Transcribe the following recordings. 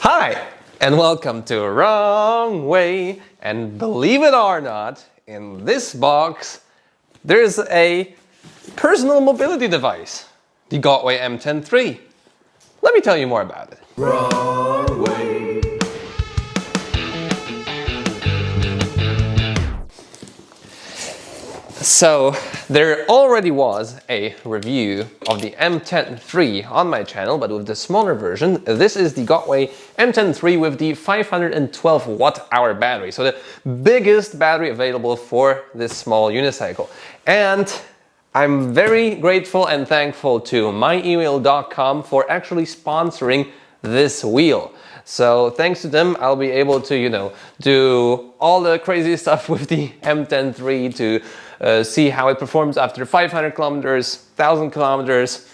Hi, and welcome to Wrong Way. And believe it or not, in this box, there's a personal mobility device, the GotWay mTen3. Let me tell you more about it. Wrong Way. So, there already was a review of the mTen3 on my channel, but with the smaller version. This is the GotWay mTen3 with the 512 watt-hour battery. So the biggest battery available for this small unicycle. And I'm very grateful and thankful to mywheel.com for actually sponsoring this wheel. So thanks to them, I'll be able to, do all the crazy stuff with the mTen3 to see how it performs after 500 kilometers, 1,000 kilometers,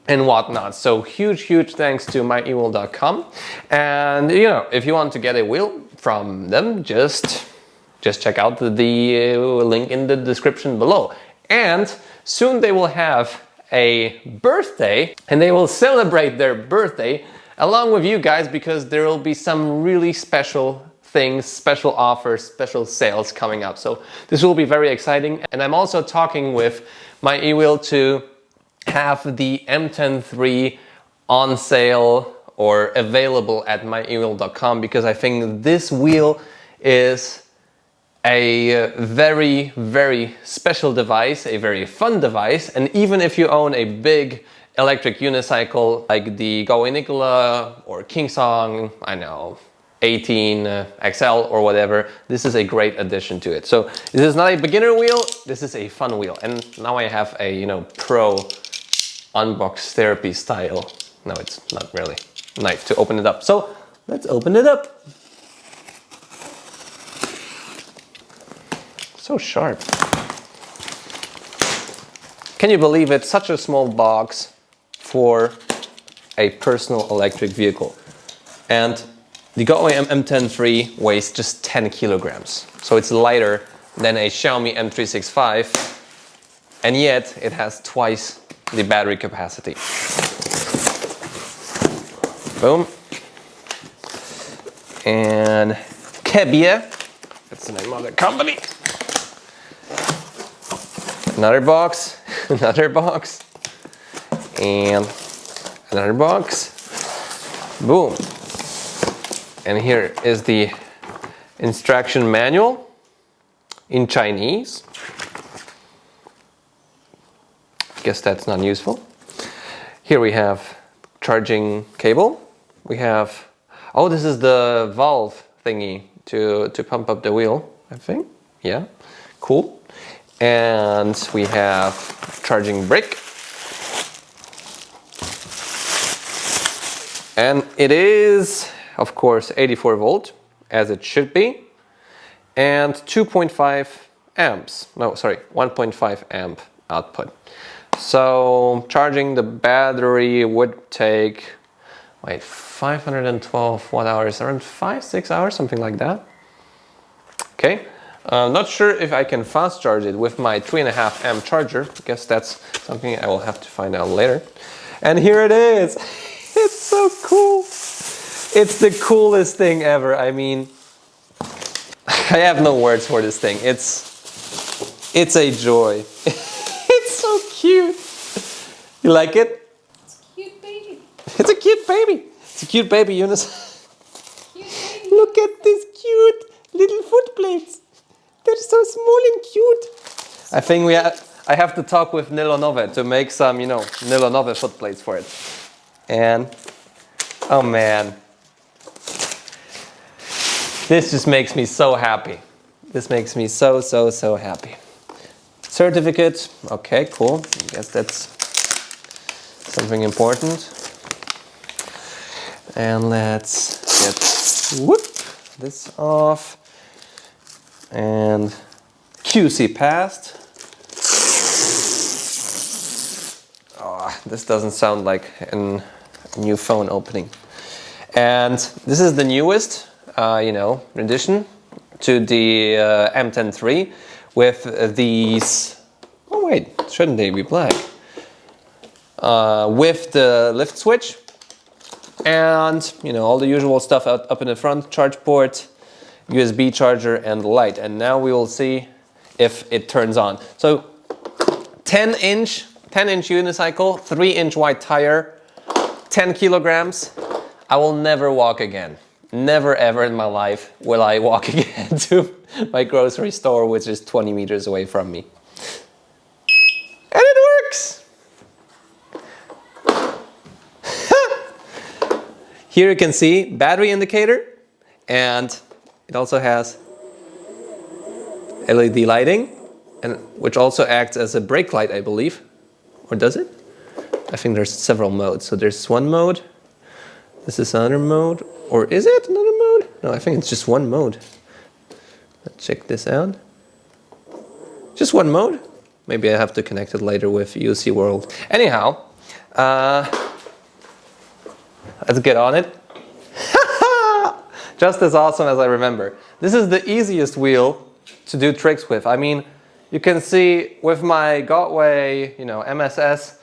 and whatnot. So huge thanks to mywheel.com. And if you want to get a wheel from them, just check out the link in the description below. And soon they will have a birthday, and they will celebrate their birthday along with you guys, because there will be some really special things, special offers, special sales coming up. So this will be very exciting. And I'm also talking with my eWheel to have the mTen3 on sale or available at mywheel.com, because I think this wheel is a very special device, a very fun device. And even if you own a big electric unicycle like the GotWay Nikola or Kingsong, I know, 18 XL or whatever, this is a great addition to it. So this is not a beginner wheel, this is a fun wheel. And now I have a pro unbox therapy style. No, it's not really knife to open it up. So let's open it up. So sharp. Can you believe it? Such a small box for a personal electric vehicle. And the GotWay mTen3 weighs just 10 kilograms. So it's lighter than a Xiaomi M365, and yet it has twice the battery capacity. Boom. And Kebia, that's the name of the company. Another box, another box, and another box. Boom. And here is the instruction manual in Chinese. Guess that's not useful. Here we have charging cable. We have, oh, this is the valve thingy to pump up the wheel, I think. Yeah, cool. And we have charging brick. And it is, of course, 84 volt, as it should be, and 2.5 amps. No, sorry, 1.5 amp output. So charging the battery would take, 512 watt hours, around 5-6 hours, something like that. Okay. Not sure if I can fast charge it with my 3.5 amp charger. I guess that's something I will have to find out later. And here it is. It's so cool. It's the coolest thing ever. I mean, I have no words for this thing. It's a joy. It's so cute. You like it? It's a cute baby. It's a cute baby. It's a cute baby, Eunice. Cute baby. Look at these cute little footplates. They're so small and cute. I think I have to talk with Nilonove to make some, Nilonove footplates for it. And, oh man. This just makes me so happy. This makes me so happy. Certificate, okay, cool. I guess that's something important. And let's get this off. And QC passed. Oh, this doesn't sound like a new phone opening. And this is the newest, addition to the mTen3 with these. Oh wait, shouldn't they be black? With the lift switch. and you know, all the usual stuff up in the front, charge port, USB charger, and light. And now we will see if it turns on. So 10-inch unicycle, 3-inch wide tire, 10 kilograms. I will never walk again. Never ever in my life will I walk again to my grocery store, which is 20 meters away from me. And it works! Here you can see battery indicator, and it also has LED lighting, and which also acts as a brake light, I believe. Or does it? I think there's several modes. So there's one mode. This is another mode. Or is it another mode? No, I think it's just one mode. Let's check this out. Just one mode? Maybe I have to connect it later with UC World. Anyhow, let's get on it. Just as awesome as I remember. This is the easiest wheel to do tricks with. I mean, you can see with my GotWay, you know, MSS,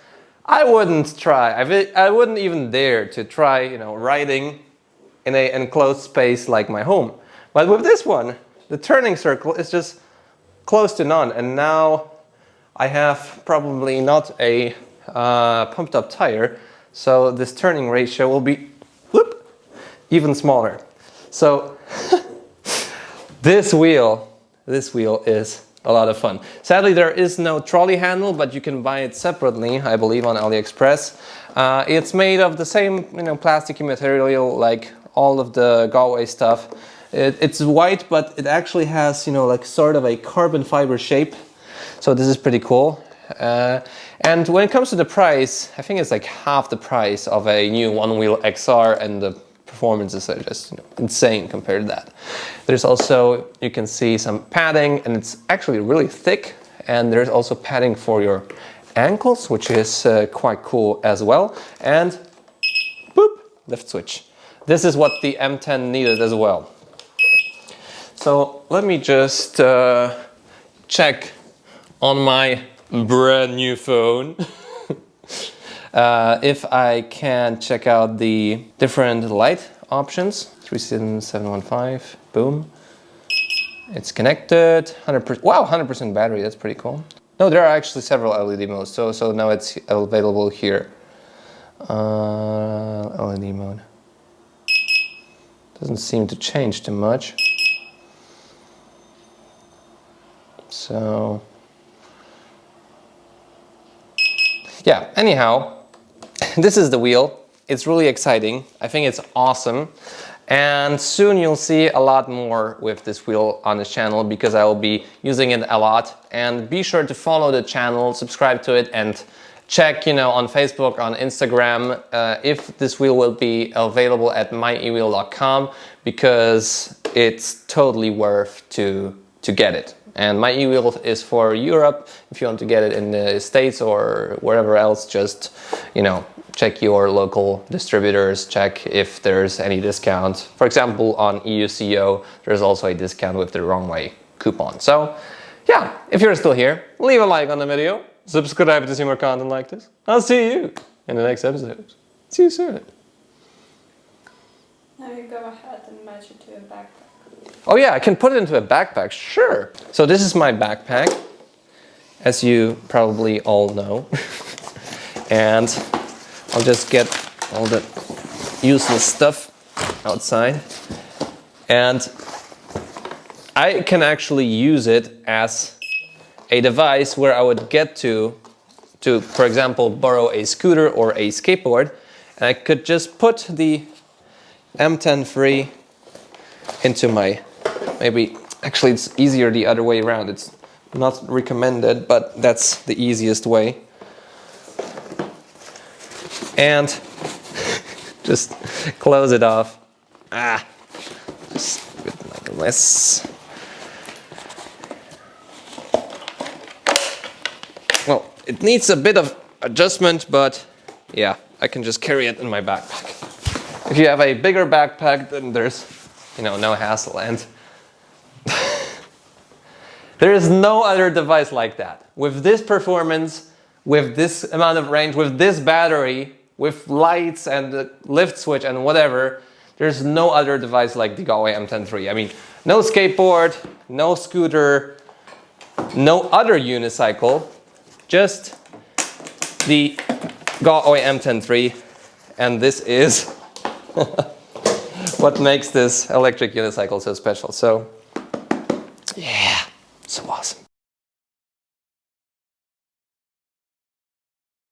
I wouldn't try. I wouldn't even dare to try, you know, riding in an enclosed space like my home. But with this one, the turning circle is just close to none. And now I have probably not a pumped up tire, so this turning ratio will be whoop, even smaller. So this wheel is a lot of fun. Sadly, there is no trolley handle, but you can buy it separately, I believe, on AliExpress. It's made of the same, you know, plasticky material like all of the GotWay stuff. It's white, but it actually has, you know, like sort of a carbon fiber shape. So this is pretty cool. And when it comes to the price, I think it's like half the price of a new one-wheel XR, and the performances are just, you know, insane compared to that. There's also, you can see some padding, and it's actually really thick, and there's also padding for your ankles, which is quite cool as well. And boop, left switch. This is what the M10 needed as well. So let me just check on my brand new phone if I can check out the different light options. 37715, boom. It's connected, 100%, wow, 100% battery, that's pretty cool. No, there are actually several LED modes, so now it's available here. LED mode. Doesn't seem to change too much. So, yeah, anyhow, this is the wheel. It's really exciting. I think it's awesome. And soon you'll see a lot more with this wheel on this channel, because I will be using it a lot. And be sure to follow the channel, subscribe to it, and check, you know, on Facebook, on Instagram, if this wheel will be available at myewheel.com, because it's totally worth to get it. And my e-wheel is for Europe. If you want to get it in the States or wherever else, just, you know, check your local distributors, check if there's any discount. For example, on EUCO, there's also a discount with the Wrong Way coupon. So, yeah, if you're still here, leave a like on the video, subscribe to see more content like this. I'll see you in the next episode. See you soon. Now you go ahead and match it to a backpack. Oh yeah, I can put it into a backpack, sure. So this is my backpack, as you probably all know. And I'll just get all the useless stuff outside. And I can actually use it as a device where I would get to, for example, borrow a scooter or a skateboard. And I could just put the mTen3 into my, maybe, actually it's easier the other way around. It's not recommended, but that's the easiest way. And just close it off. Just like this. Well, it needs a bit of adjustment, but yeah, I can just carry it in my backpack. If you have a bigger backpack, then there's, you know, no hassle. And there is no other device like that. With this performance, with this amount of range, with this battery, with lights and the lift switch and whatever. There's no other device like the GotWay mTen3. I mean, no skateboard, no scooter, no other unicycle, just the GotWay mTen3, and this is what makes this electric unicycle so special. So, yeah, so awesome.